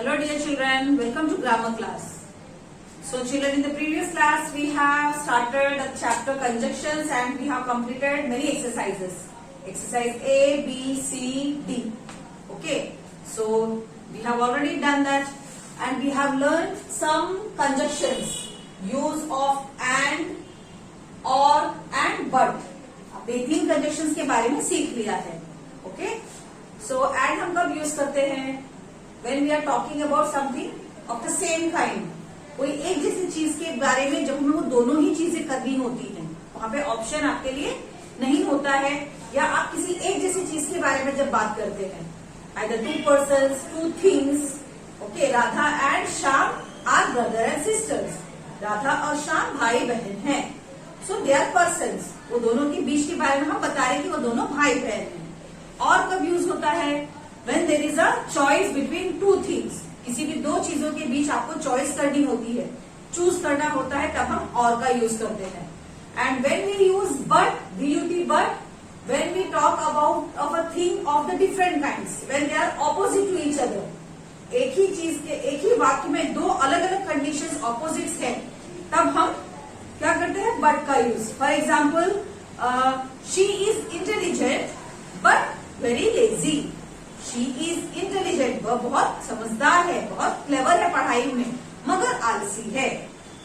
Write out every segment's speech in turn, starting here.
Hello dear children, welcome to grammar class. So children, in the previous class we have started the chapter conjunctions and we have completed many exercises. Exercise A, B, C, D. Okay, so we have already done that and we have learned some conjunctions. Use of and, or and but. आपने 3 conjunctions के बारे में सीख लिया है. Okay, so and हम कब use करते हैं? When we are talking about something of the same kind, कोई एक जैसी चीज के बारे में जब हमें वो दोनों ही चीजें करनी होती हैं, वहां पे ऑप्शन आपके लिए नहीं होता है, या आप किसी एक जैसी चीज के बारे में जब बात करते हैं, either 2 persons, 2 things. Okay, Radha and Shyam are brother and sisters. Radha और श्याम भाई बहन हैं. So they are persons. वो दोनों के बीच के बारे में हम बता रहे हैं कि वो दोनों भाई बहन हैं. और कब यूज होता है? When there is a choice between 2 things. किसी भी 2 चीजों के बीच आपको चॉइस करनी होती है, चूज करना होता है, तब हम और का यूज करते हैं. And when we use but, but, when we talk about of a thing of the different kinds, when they are opposite to each other. एक ही चीज के एक ही वाक्य में 2 अलग अलग कंडीशंस ऑपोजिट्स हैं, तब हम क्या करते हैं? बट का use. For example, she is intelligent but very lazy. She is intelligent, वह बहुत समझदार है, बहुत क्लेवर है पढ़ाई में, मगर आलसी है.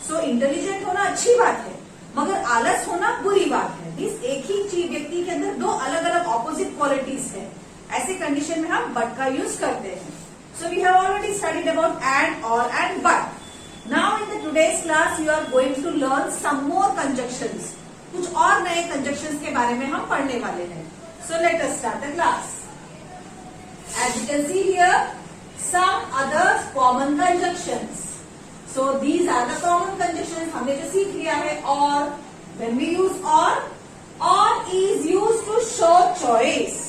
सो इंटेलिजेंट होना अच्छी बात है, मगर आलस होना बुरी बात है. मीन्स एक ही चीज व्यक्ति के अंदर 2 अलग अलग ऑपोजिट क्वालिटीज है. ऐसे कंडीशन में हम बट का यूज करते हैं. So we have already studied about and, और and but. Now in the today's class you are going to learn some more conjunctions. कुछ और नए कंजक्शंस के बारे में हम पढ़ने वाले हैं. So let us start the class. As you can see here, some other common conjunctions. So these are the common conjunctions. हमने जो सीख लिया है. और when we use or is used to show choice.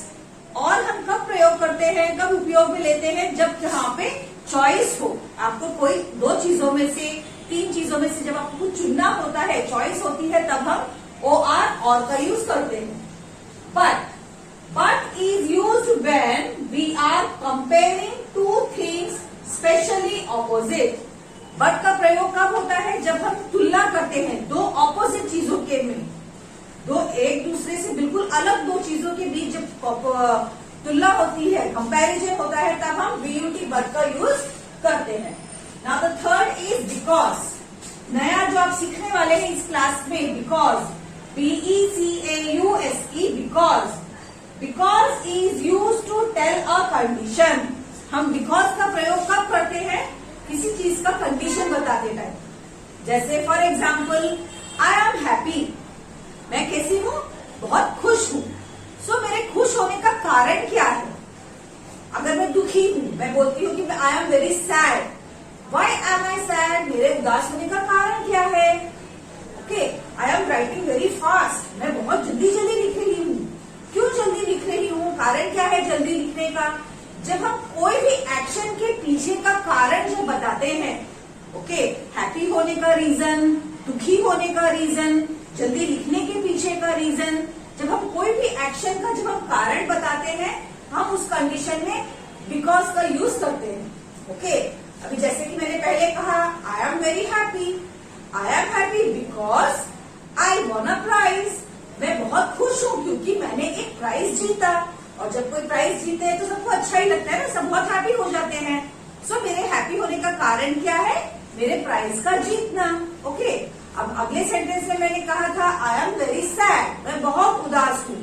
और हम कब प्रयोग करते हैं, कब उपयोग में लेते हैं? जब यहाँ पे चॉइस हो. आपको कोई 2 चीजों में से, 3 चीजों में से जब आपको कुछ चुनना होता है, चॉइस होती है, तब हम और का यूज करते हैं. But is used when we are comparing 2 things specially opposite. But का प्रयोग कब होता है? जब हम तुलना करते हैं 2 ऑपोजिट चीजों के में, 2 एक दूसरे से बिल्कुल अलग 2 चीजों के बीच जब तुलना होती है, कंपैरिजन होता है, तब हम but का यूज करते हैं. Now the third is because. नया जो आप सीखने वाले हैं इस क्लास में, because, because. Because is used to tell a condition. हम because का प्रयोग कब करते हैं? किसी चीज का कंडीशन बताते टाइम. जैसे for example, I am happy. मैं कैसी हूँ? बहुत खुश हूँ. सो मेरे खुश होने का कारण क्या है? अगर मैं दुखी हूँ, मैं बोलती हूँ कि I am very sad. Why am I sad? मेरे उदास होने का कारण क्या है? Okay, I am writing very fast. मैं बहुत जल्दी लिख रही हूँ. क्यों जल्दी लिख रही हूँ? कारण क्या है जल्दी लिखने का? जब हम कोई भी एक्शन के पीछे का कारण जब बताते हैं, ओके, हैप्पी होने का रीजन, दुखी होने का रीजन, जल्दी लिखने के पीछे का रीजन, जब हम कोई भी एक्शन का जब हम कारण बताते हैं, हम उस कंडीशन में बिकॉज का यूज करते हैं. ओके, अभी जैसे कि मैंने पहले कहा, I am very happy. I am happy because I won a prize. मैं बहुत खुश हूँ क्योंकि मैंने एक प्राइज जीता. और जब कोई प्राइज जीते हैं तो सबको अच्छा ही लगता है ना, सब बहुत हैप्पी हो जाते हैं. सो मेरे हैप्पी होने का कारण क्या है? मेरे प्राइज का जीतना. ओके, अब अगले सेंटेंस में मैंने कहा था, आई एम वेरी सैड. मैं बहुत उदास हूँ.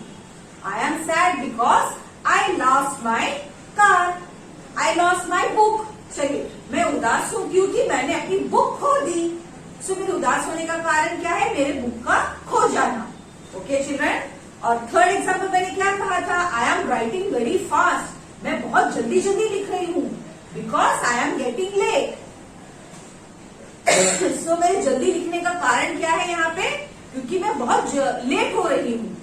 I am sad because I lost my car. I lost my book. चलिए, मैं उदास हूँ क्योंकि मैंने अपनी बुक खो दी. सो मेरे उदास होने का कारण क्या है? मेरे बुक का खो जाना. Okay children. और थर्ड एग्जाम्पल मैंने क्या कहा था? I am writing very fast. मैं बहुत जल्दी लिख रही हूँ. Because I am getting late. So मेरे जल्दी लिखने का कारण क्या है यहाँ पे? क्योंकि मैं बहुत लेट हो रही हूँ.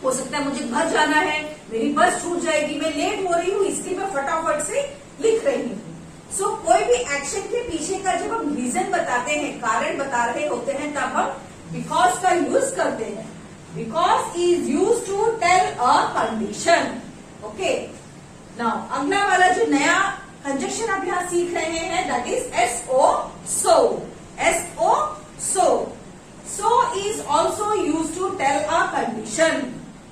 हो सकता है मुझे घर जाना है, मेरी बस छूट जाएगी, मैं लेट हो रही हूँ, इसलिए मैं फटाफट से लिख रही हूँ. सो कोई भी एक्शन के पीछे का जब हम रीजन बताते हैं, कारण बता रहे होते हैं, तब हम बिकॉज का यूज करते हैं. Because is used to tell a condition. Okay. Now अगला वाला जो नया कंजक्शन आप यहाँ सीख रहे हैं, that is SO, so. SO, so. So is also used to tell a condition.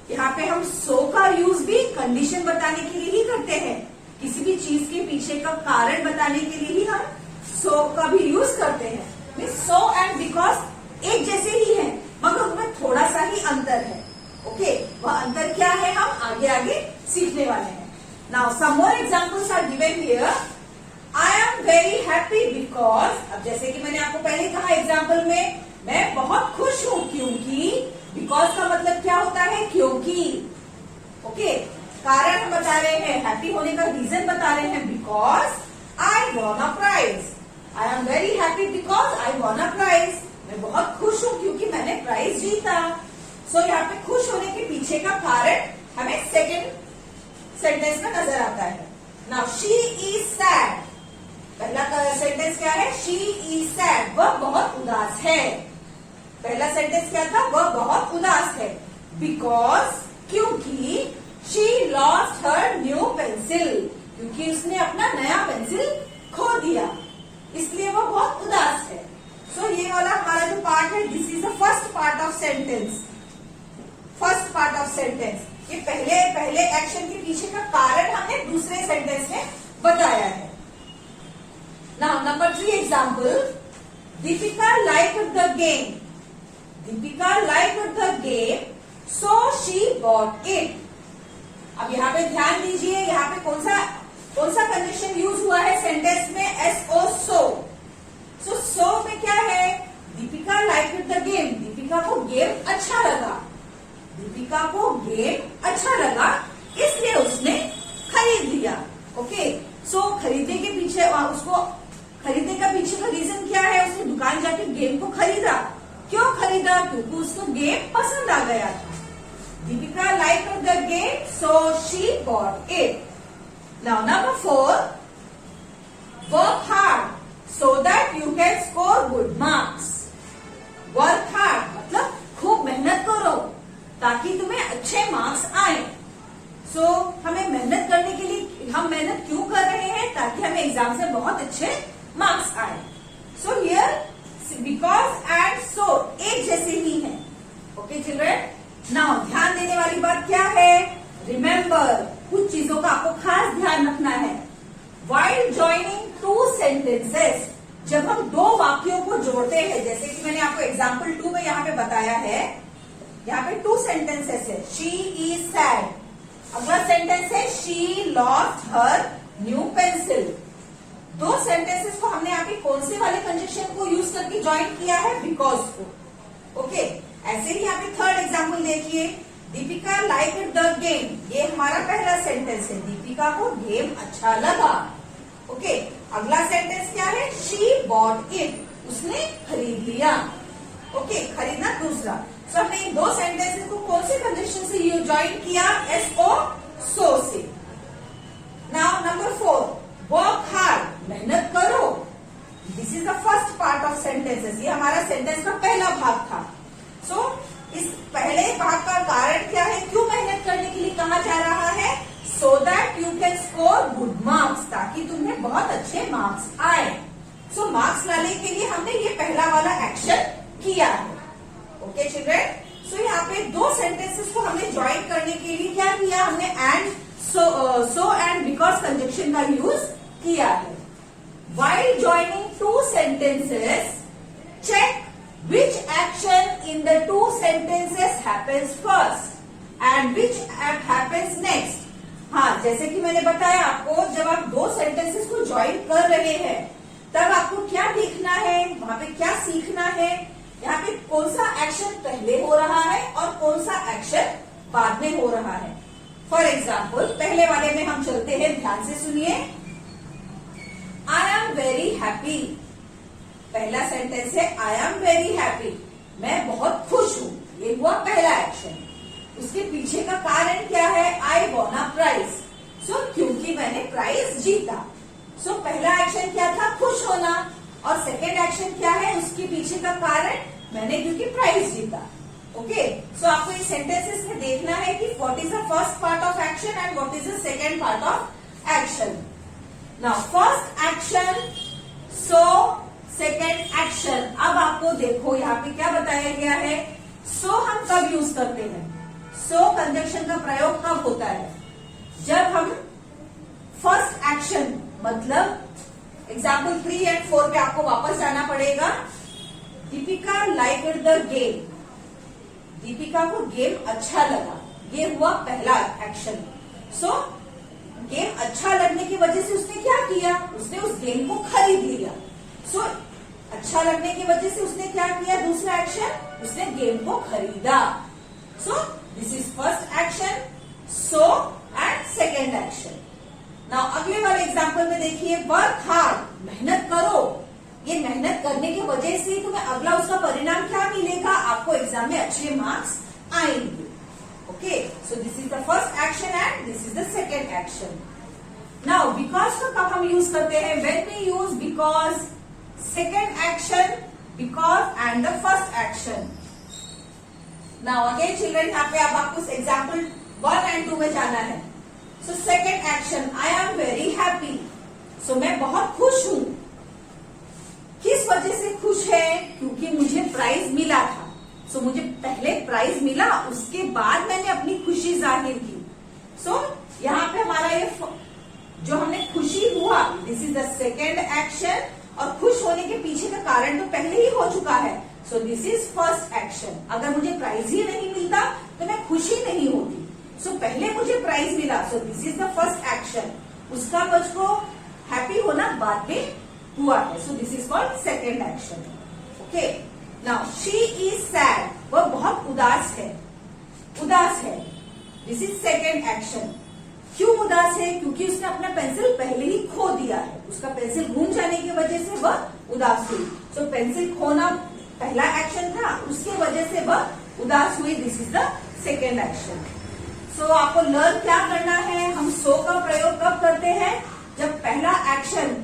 यहाँ पे हम so का यूज भी कंडीशन बताने के लिए ही करते हैं। किसी भी चीज के पीछे का कारण बताने के लिए ही हम so का भी यूज करते हैं। मीन्स so and because एक जैसे ही है, मगर उनमें थोड़ा सा ही अंतर है। ओके, वह अंतर क्या है हम आगे आगे सीखने वाले हैं। Now some more examples are given here. I am very happy because, अब जैसे कि मैंने आपको पहले कहा एग्जाम्पल में, मैं बहुत खुश हूं क्योंकि, बिकॉज का मतलब क्या होता है, क्योंकि। ओके, कारण हम बता रहे हैं, हैप्पी होने का रीजन बता रहे हैं, because I won a prize. I am very happy because I won a prize. मैं बहुत खुश हूं क्योंकि मैंने प्राइज जीता। सो यहाँ पे खुश होने के पीछे का कारण हमें सेकेंड सेंटेंस में नजर आता है। नाउ शी इज सैड, पहला सेंटेंस क्या है, शी इज सैड, वह बहुत उदास है। पहला सेंटेंस क्या था, वह बहुत उदास है, बिकॉज, क्योंकि, she lost her new pencil, क्योंकि उसने अपना नया पेंसिल खो दिया, इसलिए वह बहुत उदास है। सो ये वाला हमारा जो पार्ट है, this is the first part of sentence. First part of sentence, ये पहले एक्शन के पीछे का कारण हमने दूसरे सेंटेंस में बताया है। Now number 3 example, Deepika liked the game. Deepika liked the game, so she bought it. अब यहाँ पे ध्यान दीजिए, यहाँ पे कौन सा कंडीशन यूज हुआ है सेंटेंस में, SO, so। सो में क्या है, Deepika liked the game, Deepika को गेम अच्छा लगा। दीपिका को गेम अच्छा लगा, इसलिए उसने खरीद लिया। ओके, सो खरीदने के पीछे, उसको खरीदने का पीछे का रीजन क्या है, उसने दुकान जाके गेम को खरीदा। क्यों खरीदा, क्योंकि उसको गेम पसंद आ गया था। Deepika liked the game, so she bought it. Now number 4, work hard so that you can score good marks. Work hard मतलब खूब मेहनत करो ताकि तुम्हें अच्छे मार्क्स आए। सो हमें मेहनत करने के लिए, हम मेहनत क्यों कर रहे हैं, ताकि हमें एग्जाम से बहुत अच्छे मार्क्स आए। So here because and so एक जैसे ही है। ओके चिल्ड्रन, नाउ ध्यान देने वाली बात क्या है, रिमेम्बर, कुछ चीजों का आपको खास ध्यान रखना है। व्हाइल जॉइनिंग 2 सेंटेंसेस, जब हम 2 वाक्यों को जोड़ते हैं, जैसे कि मैंने आपको एग्जाम्पल 2 में यहाँ पे बताया है, यहाँ पे 2 सेंटेंसेस है, शी इज सैड, अगला सेंटेंस है she lost her new pencil. 2 sentences को हमने यहाँ पे कौन से वाले कंजक्शन को यूज करके ज्वाइन किया है, बिकॉज को। ओके, ऐसे ही यहाँ पे थर्ड एग्जाम्पल देखिए, दीपिका लाइक्ड द गेम, ये हमारा पहला सेंटेंस है, दीपिका को गेम अच्छा लगा। ओके, अगला सेंटेंस क्या है, शी बॉट इट, उसने खरीद लिया। ओके, खरीदना दूसरा। सो हमने इन 2 सेंटेंसेस को कौन से कंडीशन से ज्वाइन किया, SO, so से। नाउ नंबर 4, वर्क हार्ड, मेहनत करो। This is the first part of sentences, ये हमारा सेंटेंस का पहला भाग था। सो इस पहले भाग का कारण क्या है, क्यों मेहनत करने के लिए कहा जा रहा है, so that you can score good marks, ताकि तुम्हें बहुत अच्छे मार्क्स आए। सो मार्क्स लाने के लिए हमने ये पहला वाला एक्शन किया है। ओके चिल्ड्रन, सो यहाँ पे 2 सेंटेंसेस को हमने ज्वाइन करने के लिए क्या किया, हमने and, so and because conjunction का यूज किया है। While joining 2 sentences, check which action in the 2 sentences happens first and which happens next। हाँ, जैसे कि मैंने बताया आपको, जब आप 2 सेंटेंसेस को ज्वाइन कर रहे हैं, तब आपको क्या देखना है, वहां पे क्या सीखना है, यहाँ पे कौन सा एक्शन पहले हो रहा है और कौन सा एक्शन बाद में हो रहा है। फॉर एग्जाम्पल, पहले वाले में हम चलते हैं, ध्यान से सुनिए। आई एम वेरी हैप्पी, पहला सेंटेंस है आई एम वेरी हैप्पी, मैं बहुत खुश हूं, ये हुआ पहला एक्शन। उसके पीछे का कारण क्या है, आई वॉन अ प्राइज, सो क्योंकि मैंने प्राइज जीता। सो पहला एक्शन क्या था, खुश होना, और सेकेंड एक्शन क्या है, उसके पीछे का कारण, मैंने क्योंकि प्राइज जीता। ओके, सो आपको इस सेंटेंसेस में देखना है कि what is the first part of action and what is the second part of action. Now first action so, second action. अब आपको देखो यहाँ पे क्या बताया गया है, सो हम कब यूज करते हैं, सो कंजक्शन का प्रयोग कब होता है, जब हम फर्स्ट एक्शन मतलब एग्जाम्पल 3 और 4 पे आपको वापस जाना पड़ेगा। Deepika liked the game, Deepika को गेम अच्छा लगा, ये हुआ पहला एक्शन। सो गेम अच्छा लगने की वजह से उसने क्या किया, उसने उस गेम को खरीद लिया। सो अच्छा लगने की वजह से उसने क्या किया, दूसरा एक्शन, उसने गेम को खरीदा। सो this is first action so and second action. Now अगले वाले एग्जाम्पल में देखिए, वर्क हार्ड, मेहनत करो। ये मेहनत करने की वजह से तुम्हें अगला उसका परिणाम क्या मिलेगा, आपको एग्जाम में अच्छे मार्क्स आएंगे। Okay, so this is the first action and this is the second action. Now because का कब हम यूज करते हैं, when we use because, second action because and the first action. Now again children, यहाँ पे अब आपको एग्जाम्पल 1 और 2 में जाना है। So second action, I am very happy. So मैं बहुत खुश हूं। किस वजह से खुश है, क्योंकि मुझे प्राइज मिला था। सो मुझे पहले प्राइज मिला, उसके बाद मैंने अपनी खुशी जाहिर की। सो यहाँ पे हमारा ये जो हमने खुशी हुआ, this is the second action, और खुश होने के पीछे का कारण तो पहले ही हो चुका है। सो दिस इज फर्स्ट एक्शन। अगर मुझे प्राइज ही नहीं मिलता तो मैं खुशी नहीं होती। सो पहले मुझे प्राइज मिला, सो this is the first action. उसका मुझको हैप्पी होना बाद में हुआ है। सो this is called second action. Okay, now she is sad, वह बहुत उदास है, उदास है। This is second action. क्यों उदास है, क्योंकि उसने अपना पेंसिल पहले ही खो दिया है। उसका पेंसिल गुम जाने की वजह से वह उदास हुई। सो पेंसिल खोना पहला एक्शन था, उसकी वजह से वह उदास हुई। This is the second action. So आपको लर्न क्या करना है, हम सो का प्रयोग कब करते हैं, जब पहला एक्शन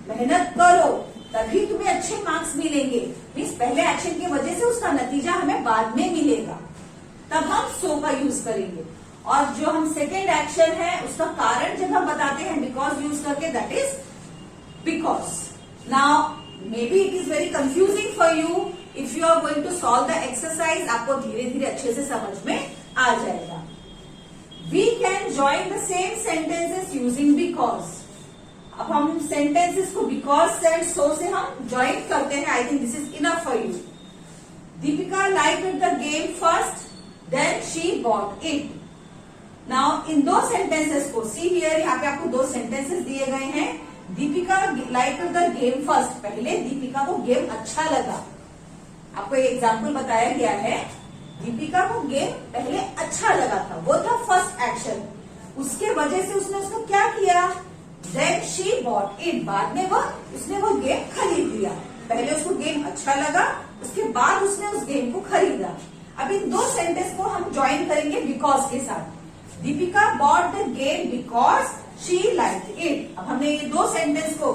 मेहनत करो तभी तुम्हें अच्छे मार्क्स मिलेंगे, मीन्स पहले एक्शन की वजह से उसका नतीजा हमें बाद में मिलेगा, तब हम सो का यूज करेंगे। और जो हम सेकेंड एक्शन है उसका कारण जब हम बताते हैं बिकॉज यूज करके, that is because. Now maybe it is very confusing for you, if you are going to solve the exercise आपको धीरे धीरे अच्छे से समझ में आ जाएगा। We can join the same sentences using because. अब हम सेंटेंसेस को बिकॉज एंड सो से हम ज्वाइन करते हैं। I think this is enough for you. Deepika liked the game first, then she bought it. Now इन दो सेंटेंसेस को सी हियर, यहाँ पे आपको 2 सेंटेंसेस दिए गए हैं। Deepika liked the game first, पहले दीपिका को गेम अच्छा लगा। आपको एक एग्जाम्पल बताया गया है, दीपिका को गेम पहले अच्छा लगा था, वो था फर्स्ट एक्शन। उसके वजह से उसने उसको क्या किया, देन शी बॉट इट, बाद में उसने वो गेम खरीद लिया। पहले उसको गेम अच्छा लगा, उसके बाद उसने उस गेम को खरीदा। अब इन 2 सेंटेंस को हम ज्वाइन करेंगे बिकॉज के साथ। Deepika bought the game because she liked it. अब हमने ये 2 सेंटेंस को,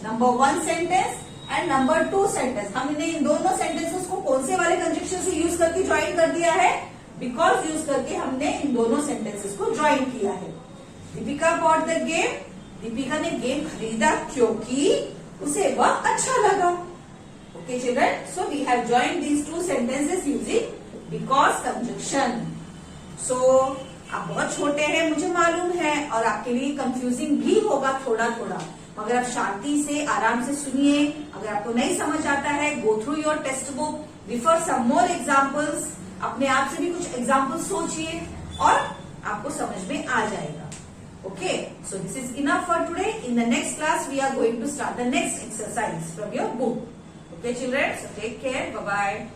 number 1 sentence and number 2 sentence, हमने इन दोनों सेंटेंसेस को कौन से वाले कंजक्शन से यूज करके ज्वाइन कर दिया है, बिकॉज यूज करके हमने इन दोनों सेंटेंसेस को ज्वाइन किया है। Deepika bought the game, Deepika ने गेम खरीदा क्योंकि उसे वह अच्छा लगा। Okay children, so we have joined these 2 sentences using because conjunction. सो आप बहुत छोटे हैं मुझे मालूम है, और आपके लिए कंफ्यूजिंग भी होगा थोड़ा थोड़ा, मगर आप शांति से आराम से सुनिए। अगर आपको नहीं समझ आता है, go through your text book, refer some more examples, अपने आप से भी कुछ एग्जाम्पल्स सोचिए और आपको समझ में आ जाएगा। Okay, so this is enough for today. In the next class we are going to start the next exercise from your book. Okay children, so take care, bye bye.